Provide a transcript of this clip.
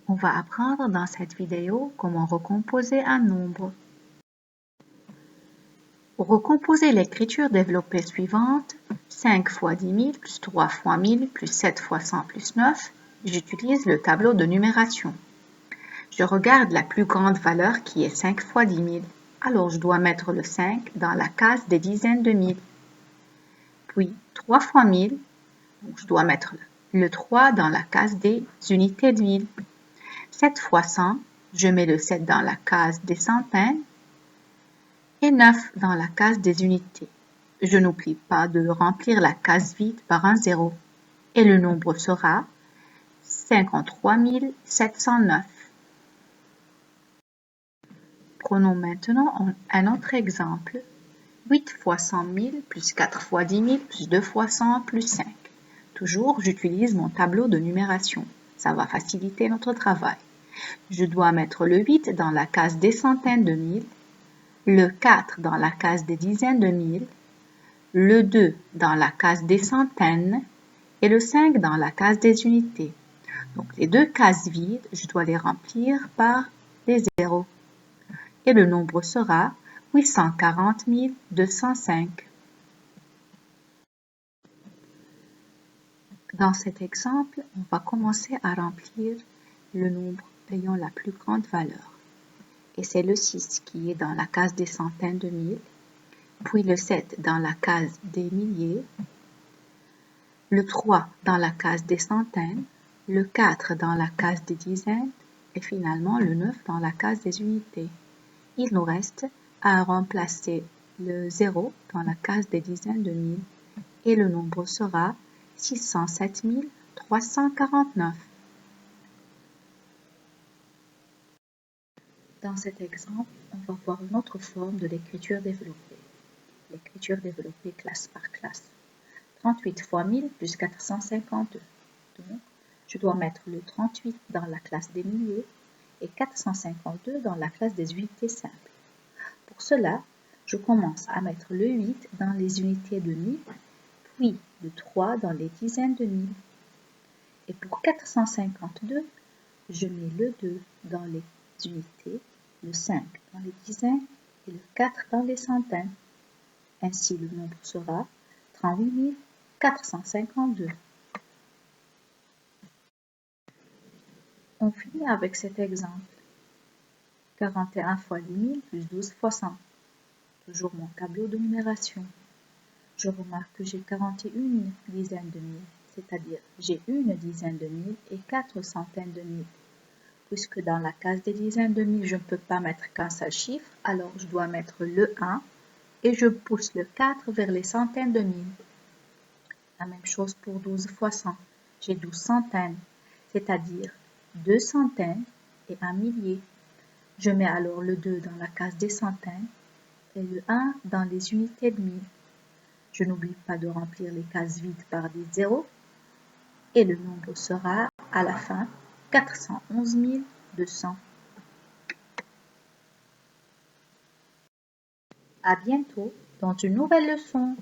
On va apprendre dans cette vidéo comment recomposer un nombre. Pour recomposer l'écriture développée suivante, 5 fois 10 000 plus 3 fois 1000 plus 7 fois 100 plus 9, j'utilise le tableau de numération. Je regarde la plus grande valeur qui est 5 fois 10 000. Alors je dois mettre le 5 dans la case des dizaines de mille. Puis 3 fois 1000, donc je dois mettre le 3 dans la case des unités de mille. 7 fois 100, je mets le 7 dans la case des centaines et 9 dans la case des unités. Je n'oublie pas de remplir la case vide par un 0 et le nombre sera 53 709. Prenons maintenant un autre exemple. 8 fois 100 000 plus 4 fois 10 000 plus 2 fois 100 plus 5. Toujours, j'utilise mon tableau de numération. Ça va faciliter notre travail. Je dois mettre le 8 dans la case des centaines de mille, le 4 dans la case des dizaines de mille, le 2 dans la case des centaines et le 5 dans la case des unités. Donc les deux cases vides, je dois les remplir par des zéros. Et le nombre sera 840 205. Dans cet exemple, on va commencer à remplir le nombre ayant la plus grande valeur. Et c'est le 6 qui est dans la case des centaines de mille, puis le 7 dans la case des milliers, le 3 dans la case des centaines, le 4 dans la case des dizaines et finalement le 9 dans la case des unités. Il nous reste à remplacer le 0 dans la case des dizaines de mille et le nombre sera 607 349. Dans cet exemple, on va voir une autre forme de l'écriture développée. L'écriture développée classe par classe. 38 fois 1000 plus 452. Donc, je dois mettre le 38 dans la classe des milliers et 452 dans la classe des unités simples. Pour cela, je commence à mettre le 8 dans les unités de 1000, puis le 3 dans les dizaines de mille. Et pour 452, je mets le 2 dans les unités, le 5 dans les dizaines et le 4 dans les centaines. Ainsi, le nombre sera 38 452. On finit avec cet exemple. 41 fois 10 000 plus 12 fois 100. Toujours mon tableau de numération. Je remarque que j'ai 41 dizaines de mille, c'est-à-dire j'ai une dizaine de mille et 4 centaines de mille. Puisque dans la case des dizaines de mille, je ne peux pas mettre qu'un seul chiffre, alors je dois mettre le 1 et je pousse le 4 vers les centaines de mille. La même chose pour 12 fois 100. J'ai 12 centaines, c'est-à-dire 2 centaines et un millier. Je mets alors le 2 dans la case des centaines et le 1 dans les unités de mille. Je n'oublie pas de remplir les cases vides par des zéros et le nombre sera à la fin 411 200. À bientôt dans une nouvelle leçon.